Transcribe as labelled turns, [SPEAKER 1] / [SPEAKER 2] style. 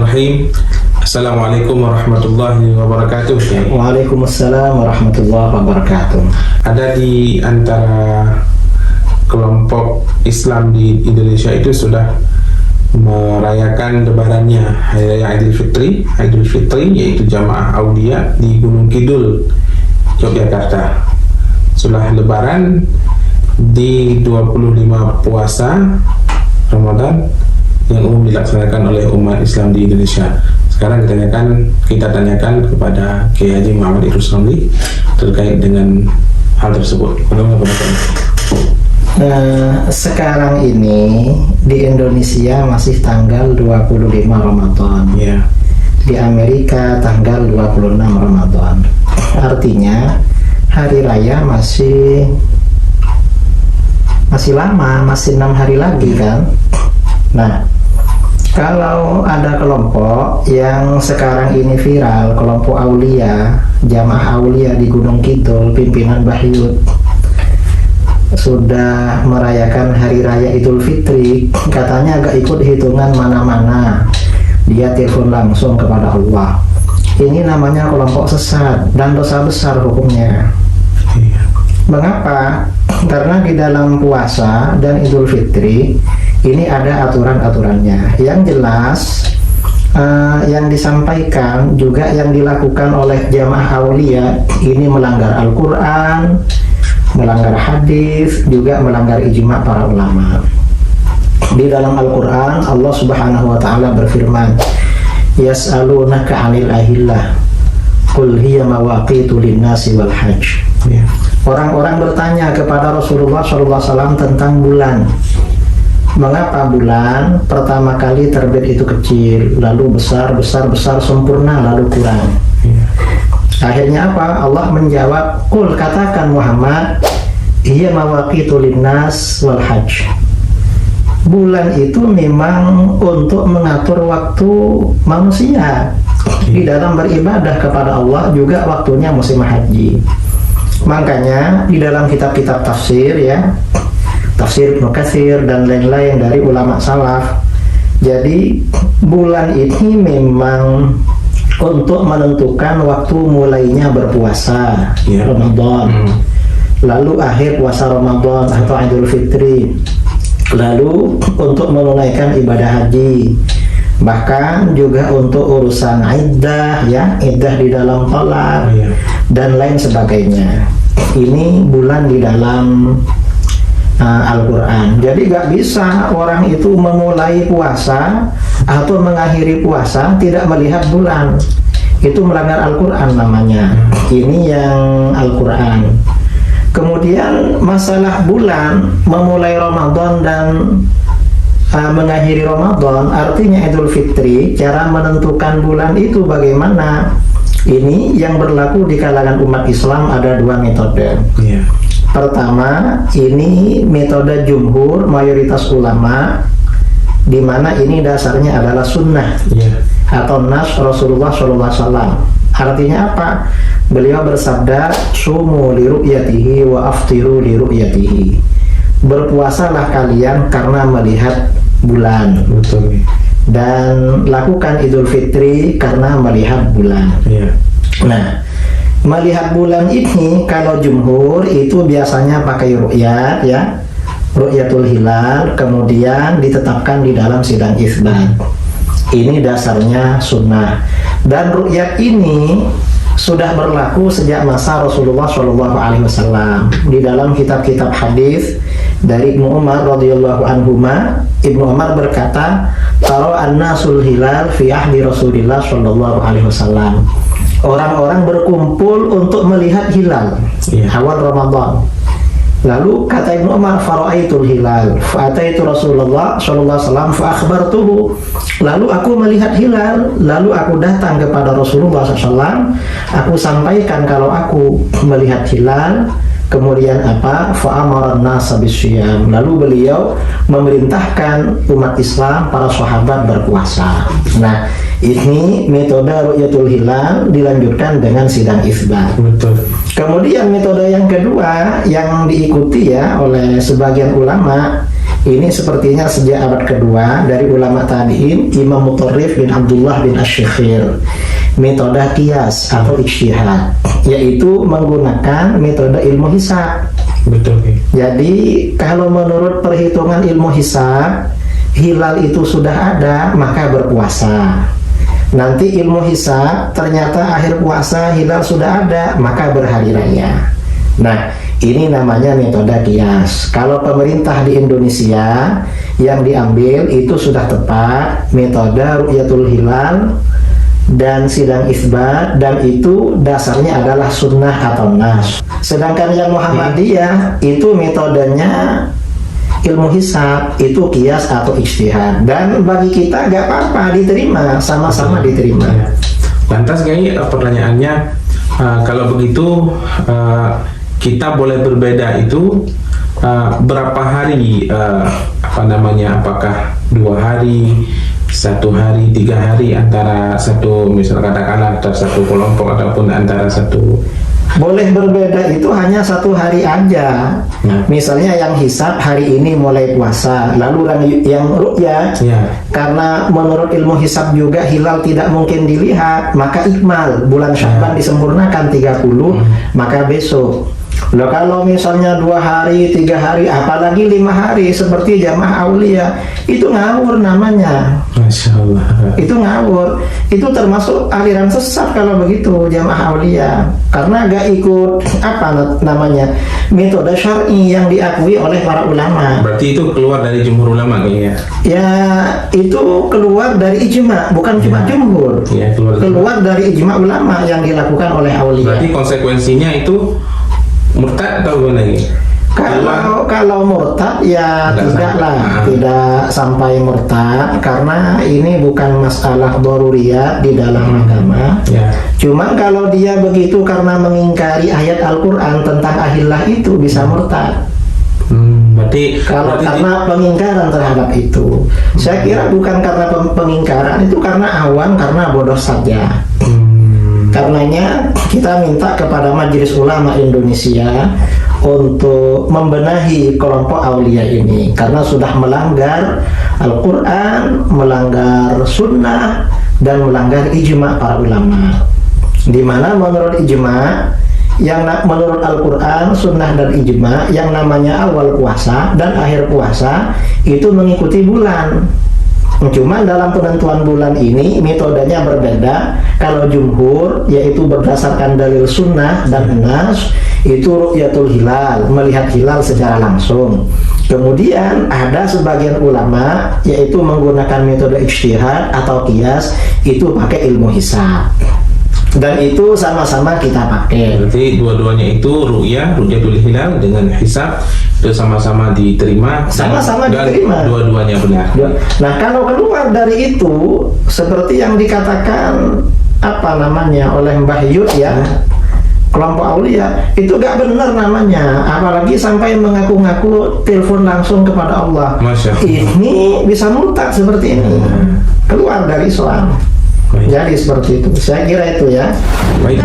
[SPEAKER 1] Bismillahirrahmanirrahim. Assalamualaikum warahmatullahi wabarakatuh.
[SPEAKER 2] Waalaikumsalam warahmatullahi wabarakatuh.
[SPEAKER 1] Ada di antara kelompok Islam di Indonesia itu sudah merayakan lebarannya Hari Raya Idul Fitri yaitu Jamaah Aulia di Gunung Kidul, Yogyakarta. Sudah lebaran di 25 puasa Ramadan yang umum dilaksanakan oleh umat Islam di Indonesia. Sekarang kita tanyakan kepada Kiai Haji Muhammad Idrus Ramli terkait dengan hal tersebut. Bagaimana pendapatnya?
[SPEAKER 2] Sekarang ini di Indonesia masih tanggal 25 Ramadan.
[SPEAKER 1] Ya.
[SPEAKER 2] Di Amerika tanggal 26 Ramadan. Artinya hari raya masih lama, masih 6 hari lagi kan. Nah, kalau ada kelompok yang sekarang ini viral, kelompok Aulia, Jamaah Aulia di Gunung Kidul, pimpinan Bahyut, sudah merayakan Hari Raya Idul Fitri, katanya agak ikut hitungan mana-mana. Dia telepon langsung kepada Allah. Ini namanya kelompok sesat dan dosa besar hukumnya. Mengapa? Karena di dalam puasa dan Idul Fitri ini ada aturan-aturannya. Yang jelas yang disampaikan juga yang dilakukan oleh Jamaah Aulia ini melanggar Al-Quran, melanggar hadis, juga melanggar ijma' para ulama. Di dalam Al-Quran Allah Subhanahu wa Ta'ala berfirman, "Yas'alunaka 'anil ahillah, qul hiya mawaqitu lin-nasi wal hajj." Orang-orang bertanya kepada Rasulullah SAW tentang bulan. Mengapa bulan pertama kali terbit itu kecil, lalu besar sempurna, lalu kurang? Akhirnya apa? Allah menjawab, "Qul, katakan Muhammad, hiya mawaqitu linnas wal hajj." Bulan itu memang untuk mengatur waktu manusia di dalam beribadah kepada Allah, juga waktunya musim haji. Makanya di dalam kitab-kitab tafsir ya, tafsir Ibnu Katsir dan lain-lain dari ulama salaf, jadi bulan ini memang untuk menentukan waktu mulainya berpuasa Ramadan, lalu akhir puasa Ramadan atau Idul Fitri, lalu untuk menunaikan ibadah haji, bahkan juga untuk urusan iddah ya, iddah di dalam thalaq dan lain sebagainya. Ini bulan di dalam Al-Quran. Jadi gak bisa orang itu memulai puasa atau mengakhiri puasa tidak melihat bulan. Itu melanggar Al-Quran namanya. Ini yang Al-Quran. Kemudian masalah bulan, memulai Ramadan dan mengakhiri Ramadan, artinya Idul Fitri, cara menentukan bulan itu bagaimana? Ini yang berlaku di kalangan umat Islam ada dua metode. Pertama, ini metode jumhur, mayoritas ulama, di mana ini dasarnya adalah sunnah atau nas Rasulullah SAW. Artinya apa? Beliau bersabda, "Sumu li ru'yatihi wa aftiru li ru'yatihi." Berpuasalah kalian karena melihat bulan.
[SPEAKER 1] Betul.
[SPEAKER 2] Dan lakukan Idul Fitri karena melihat bulan. Nah, melihat bulan ini kalau jumhur itu biasanya pakai ru'yat ya, ru'yatul hilal, kemudian ditetapkan di dalam sidang itsbat. Ini dasarnya sunnah, dan ru'yat ini sudah berlaku sejak masa Rasulullah SAW. Di dalam kitab-kitab hadis dari Ibnu Umar radhiyallahu anhuma, Ibnu Umar berkata, "Tara an-nasul hilal fi ahdi Rasulillah sallallahu alaihi wasallam." Orang-orang berkumpul untuk melihat hilal awal Ramadan. Lalu kata Ibnu Umar, "Fara'aitul hilal, fa'ataitu Rasulullah sallallahu alaihi wasallam fa akhbartuhu." Lalu aku melihat hilal, lalu aku datang kepada Rasulullah SAW, aku sampaikan kalau aku melihat hilal. Kemudian apa? Fa'amaran nasa bisyiyam. Lalu beliau memerintahkan umat Islam, para sahabat berpuasa. Nah, ini metode ru'yatul hilal dilanjutkan dengan sidang itsbat.
[SPEAKER 1] Betul.
[SPEAKER 2] Kemudian metode yang kedua yang diikuti ya oleh sebagian ulama, Ini sepertinya sejak abad kedua dari ulama tabi'in, Imam Mutarrif bin Abdullah bin Asy-Syakhir, metode qiyas atau ijtihad, yaitu menggunakan metode ilmu hisab.
[SPEAKER 1] Betul.
[SPEAKER 2] Jadi kalau menurut perhitungan ilmu hisab, hilal itu sudah ada, maka berpuasa. Nanti ilmu hisab ternyata akhir puasa hilal sudah ada, maka berhari raya. Nah, ini namanya metode qiyas. Kalau pemerintah di Indonesia yang diambil itu sudah tepat metode ru'yatul hilal dan sidang isbat, dan itu dasarnya adalah sunnah atau nas. Sedangkan yang Muhammadiyah itu metodenya ilmu hisab, itu qiyas atau ijtihad. Dan bagi kita gak apa-apa, diterima, sama-sama diterima.
[SPEAKER 1] Lantas Kiai, pertanyaannya, kalau begitu kita boleh berbeda itu berapa hari, apakah 2 hari, 1 hari, 3 hari antara satu, misal katakanlah antara satu kelompok ataupun antara satu.
[SPEAKER 2] Boleh berbeda itu hanya 1 hari aja. Misalnya yang hisab hari ini mulai puasa, lalu yang ru'yah karena menurut ilmu hisab juga hilal tidak mungkin dilihat, maka ikmal, bulan Sya'ban disempurnakan 30, maka besok. Loh, kalau misalnya 2 hari, 3 hari, apalagi 5 hari seperti jamaah aulia, itu ngawur namanya.
[SPEAKER 1] Masya Allah.
[SPEAKER 2] Itu ngawur. Itu termasuk aliran sesat kalau begitu jamaah aulia, karena gak ikut namanya metode syar'i yang diakui oleh para ulama.
[SPEAKER 1] Berarti itu keluar dari jumhur ulama kayaknya.
[SPEAKER 2] Ya, itu keluar dari ijma, bukan cuma jumhur.
[SPEAKER 1] Ya,
[SPEAKER 2] keluar dari ijma ulama yang dilakukan oleh aulia.
[SPEAKER 1] Berarti konsekuensinya itu murtad atau gimana lagi?
[SPEAKER 2] Kalau murtad ya tidak sampai murtad, karena ini bukan masalah daruriyah di dalam agama. Cuma kalau dia begitu karena mengingkari ayat Al-Quran tentang ahillah itu bisa murtad. Karena pengingkaran terhadap itu. Saya kira bukan karena pengingkaran, itu karena awam, karena bodoh saja. Karenanya kita minta kepada Majelis Ulama Indonesia untuk membenahi kelompok aulia ini, karena sudah melanggar Al-Quran, melanggar sunnah, dan melanggar ijma para ulama. Di mana menurut ijma, menurut Al-Quran, sunnah, dan ijma, yang namanya awal puasa dan akhir puasa itu mengikuti bulan. Cuma dalam penentuan bulan ini metodenya berbeda. Kalau jumhur, yaitu berdasarkan dalil sunnah dan nas, itu ru'yatul hilal, melihat hilal secara langsung. Kemudian ada sebagian ulama yaitu menggunakan metode ijtihad atau qiyas, itu pakai ilmu hisab. Dan itu sama-sama kita pakai.
[SPEAKER 1] Berarti dua-duanya itu ru'yatul hilal dengan hisab itu sama-sama diterima.
[SPEAKER 2] Sama-sama diterima.
[SPEAKER 1] Dua-duanya benar.
[SPEAKER 2] Nah, kalau keluar dari itu seperti yang dikatakan oleh Mbah Yud ya, kelompok aulia, itu gak benar namanya, apalagi sampai mengaku-ngaku telepon langsung kepada Allah. Ini bisa murtad seperti ini, keluar dari Islam. Jadi seperti itu, saya kira itu ya.
[SPEAKER 1] Baik.